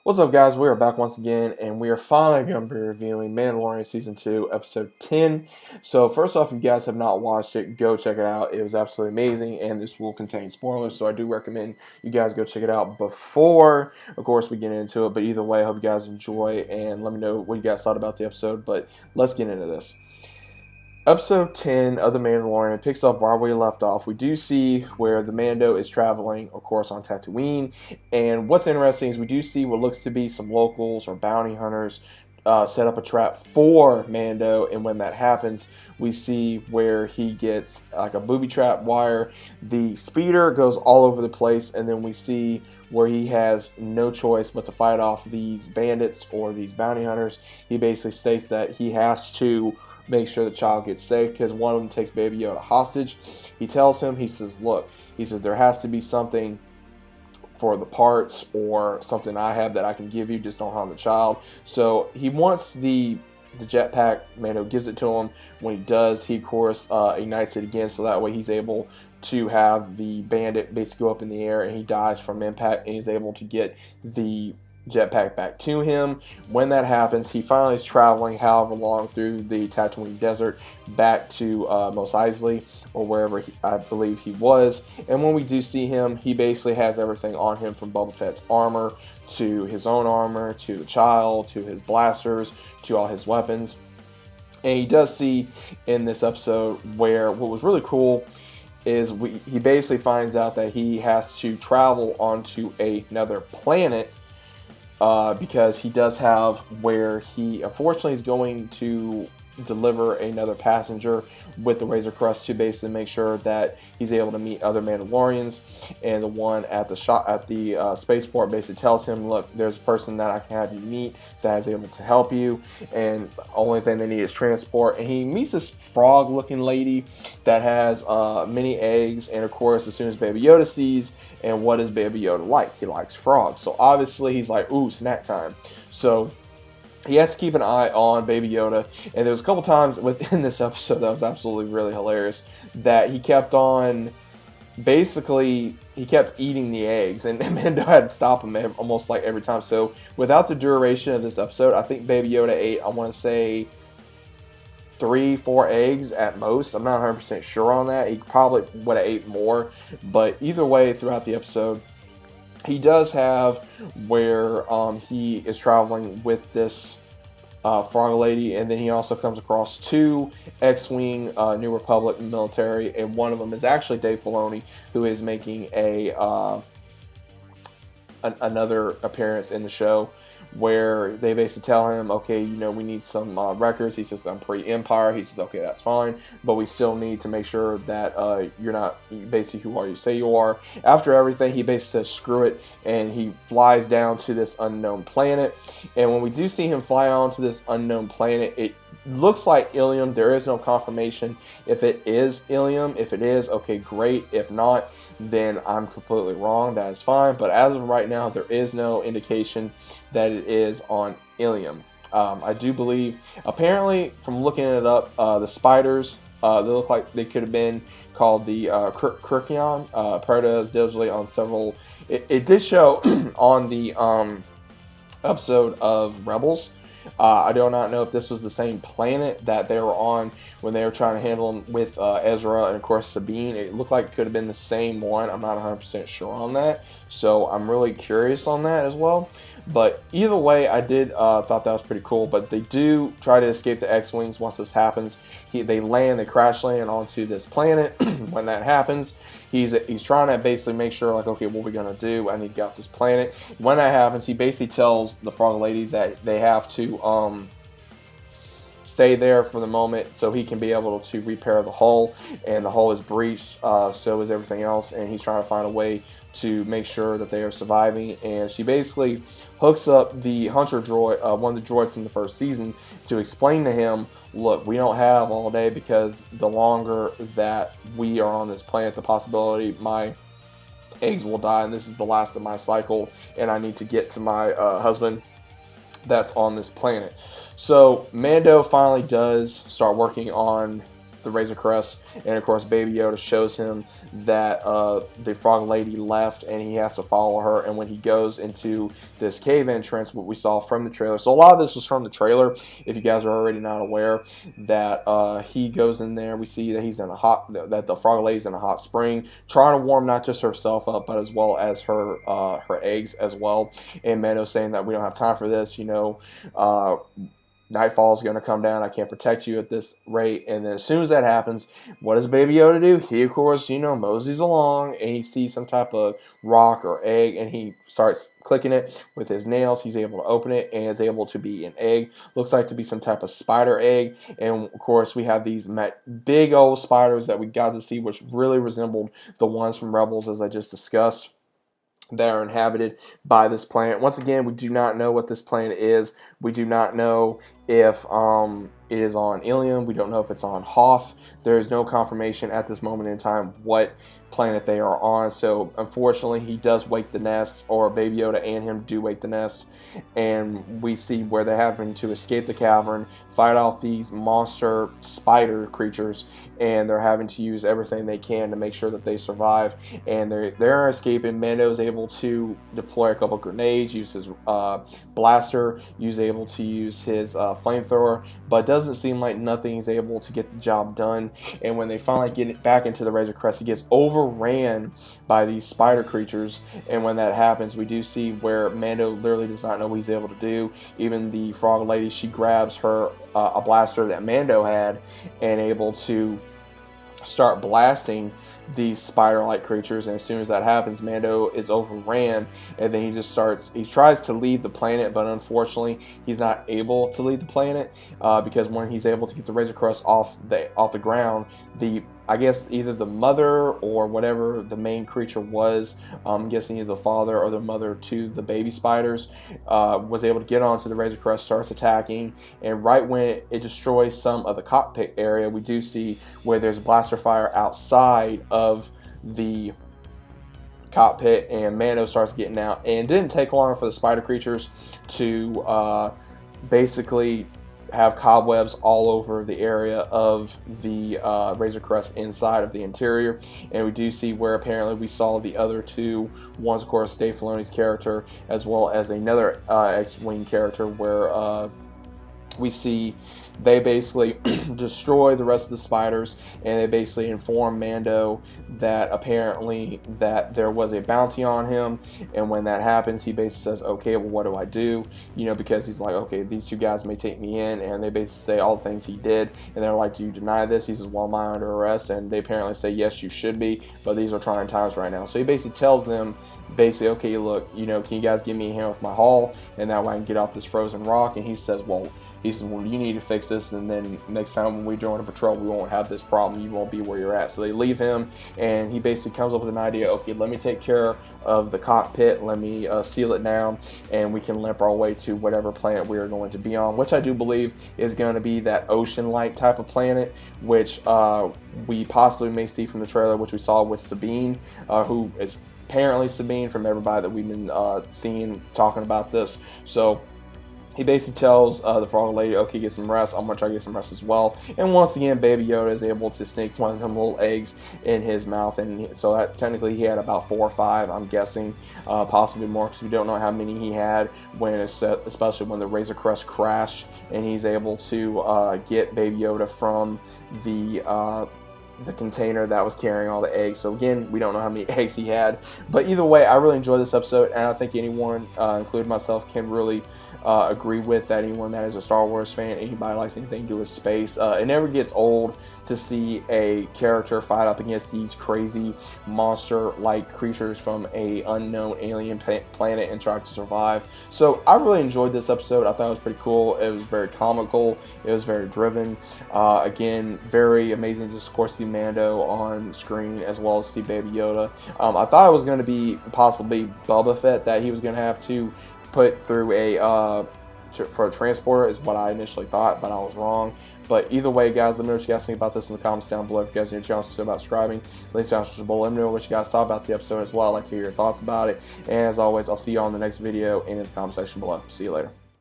What's up, guys? We are back once again, and we are finally going to be reviewing Mandalorian Season 2, Episode 10. So, first off, if you guys have not watched it, go check it out. It was absolutely amazing, and this will contain spoilers, so I do recommend you guys go check it out before, of course, we get into it. But either way, I hope you guys enjoy, and let me know what you guys thought about the episode. But let's get into this. Episode 10 of The Mandalorian picks up where we left off. We do see where the Mando is traveling, of course, on Tatooine. And what's interesting is we do see what looks to be some locals or bounty hunters set up a trap for Mando. And when that happens, we see where he gets like a booby trap wire. The speeder goes all over the place. And then we see where he has no choice but to fight off these bandits or these bounty hunters. He basically states that he has to make sure the child gets safe because one of them takes Baby Yoda hostage. He tells him, he says, look, he says, there has to be something for the parts or something I have that I can give you, just don't harm the child. So he wants the jetpack. Mando gives it to him. When he does, he of course ignites it again, so that way he's able to have the bandit basically go up in the air and he dies from impact, and he's able to get the jetpack back to him. When that happens, he finally is traveling however long through the Tatooine desert back to Mos Eisley or wherever I believe he was. And when we do see him, he basically has everything on him, from Boba Fett's armor to his own armor to the child to his blasters to all his weapons. And he does see in this episode where what was really cool is he basically finds out that he has to travel onto another planet because he does have where he unfortunately is going to deliver another passenger with the Razor Crest to basically make sure that he's able to meet other Mandalorians. And the one at the spaceport basically tells him, look, there's a person that I can have you meet that is able to help you, and the only thing they need is transport. And he meets this frog looking lady that has many eggs, and of course as soon as Baby Yoda sees, and what is Baby Yoda like? He likes frogs. So obviously he's like, ooh, snack time. So he has to keep an eye on Baby Yoda. And there was a couple times within this episode that was absolutely really hilarious that he kept on, basically, he kept eating the eggs. And Mando had to stop him almost like every time. So without the duration of this episode, I think Baby Yoda ate, I want to say, 3-4 eggs at most. I'm not 100% sure on that. He probably would have ate more. But either way, throughout the episode, he does have where he is traveling with this frog lady, and then he also comes across 2 X-Wing New Republic military, and one of them is actually Dave Filoni, who is making another appearance in the show, where they basically tell him, okay, you know, we need some records. He says, I'm pre-Empire. He says, okay, that's fine, but we still need to make sure that you're not basically who are you say you are. After everything, he basically says, screw it, and he flies down to this unknown planet. And when we do see him fly onto this unknown planet, it looks like Ilium. There is no confirmation if it is Ilium. If it is, okay, great. If not, then I'm completely wrong. That is fine. But as of right now, there is no indication that it is on Ilium. I do believe, apparently, from looking it up, the spiders, they look like they could have been called the Kirkion. Preda's digitally on several. It did show on the episode of Rebels. I do not know if this was the same planet that they were on when they were trying to handle them with Ezra and, of course, Sabine. It looked like it could have been the same one. I'm not 100% sure on that, so I'm really curious on that as well. But either way, I did thought that was pretty cool. But they do try to escape the X-Wings once this happens. They crash land onto this planet. When that happens, he's trying to basically make sure, like, okay, what are we going to do? I need to get off this planet. When that happens, he basically tells the frog lady that they have to stay there for the moment so he can be able to repair the hull, and the hull is breached, so is everything else, and he's trying to find a way to make sure that they are surviving. And she basically hooks up the hunter droid, one of the droids from the first season, to explain to him, look, we don't have all day, because the longer that we are on this planet, the possibility my eggs will die, and this is the last of my cycle, and I need to get to my husband that's on this planet. So Mando finally does start working on the Razor Crest, and of course Baby Yoda shows him that the Frog Lady left and he has to follow her. And when he goes into this cave entrance, what we saw from the trailer, so a lot of this was from the trailer, if you guys are already not aware, that he goes in there, we see that he's in that the Frog Lady's in a hot spring, trying to warm not just herself up, but as well as her eggs as well. And Mando's saying that we don't have time for this, you know, Nightfall is going to come down. I can't protect you at this rate. And then as soon as that happens, what does Baby Yoda do? He, of course, you know, moseys along, and he sees some type of rock or egg, and he starts clicking it with his nails. He's able to open it, and it's able to be an egg. Looks like to be some type of spider egg. And, of course, we have these big old spiders that we got to see, which really resembled the ones from Rebels, as I just discussed, that are inhabited by this planet. Once again, we do not know what this planet is. We do not know if it is on Ilium. We don't know if it's on Hoth. There is no confirmation at this moment in time what planet they are on. So unfortunately, he does wake the nest, or Baby Yoda and him do wake the nest, and we see where they're having to escape the cavern, fight off these monster spider creatures, and they're having to use everything they can to make sure that they survive. And they're escaping. Mando is able to deploy a couple grenades, use his blaster, able to use his flamethrower, but it doesn't seem like nothing is able to get the job done. And when they finally get it back into the Razor Crest, he gets overran by these spider creatures. And when that happens, we do see where Mando literally does not know what he's able to do. Even the Frog Lady, she grabs her a blaster that Mando had, and able to start blasting these spider-like creatures. And as soon as that happens, Mando is overran, and then he tries to leave the planet, but unfortunately he's not able to leave the planet because when he's able to get the Razor Crest off the ground, I guess either the mother or whatever the main creature was, I'm guessing either the father or the mother to the baby spiders, was able to get onto the Razor Crest, starts attacking, and right when it destroys some of the cockpit area, we do see where there's blaster fire outside of the cockpit, and Mando starts getting out. And it didn't take long for the spider creatures to basically have cobwebs all over the area of the Razor Crest inside of the interior. And we do see where apparently we saw the other two ones, of course, Dave Filoni's character, as well as another X-Wing character, where we see they basically destroy the rest of the spiders, and they basically inform Mando that apparently that there was a bounty on him. And when that happens, he basically says, okay, well, what do I do? You know, because he's like, okay, these two guys may take me in, and they basically say all the things he did, and they're like, do you deny this? He says, well, am I under arrest? And they apparently say, yes, you should be, but these are trying times right now. So he basically tells them, basically, okay, look, you know, can you guys give me a hand with my haul, and that way I can get off this frozen rock? And he says, well, you need to fix this, and then next time when we join a patrol, we won't have this problem. You won't be where you're at. So they leave him, and he basically comes up with an idea. Okay, let me take care of the cockpit. Let me seal it down, and we can limp our way to whatever planet we are going to be on, which I do believe is going to be that ocean-like type of planet, which we possibly may see from the trailer, which we saw with Sabine, who is apparently Sabine from everybody that we've been seeing talking about this. So he basically tells the Frog Lady, okay, get some rest. I'm going to try to get some rest as well. And once again, Baby Yoda is able to sneak one of them little eggs in his mouth. And so that technically he had about 4 or 5, I'm guessing, possibly more, because we don't know how many he had, especially when the Razor Crest crashed. And he's able to get Baby Yoda from the container that was carrying all the eggs. So again, we don't know how many eggs he had. But either way, I really enjoyed this episode, and I think anyone, including myself, can really agree with that. Anyone that is a Star Wars fan, anybody likes anything to do with space, it never gets old to see a character fight up against these crazy monster-like creatures from a unknown alien planet and try to survive. So I really enjoyed this episode. I thought it was pretty cool. It was very comical. It was very driven. Again, very amazing to, of course, see Mando on screen, as well as see Baby Yoda. I thought it was going to be possibly Boba Fett that he was going to have to put through for a transporter, is what I initially thought, but I was wrong. But either way, guys, let me know what you guys think about this in the comments down below. If you guys are new to the channel, so about subscribing, links down below. Let me know what you guys thought about the episode as well. I'd like to hear your thoughts about it. And as always, I'll see you all in the next video and in the comment section below. See you later.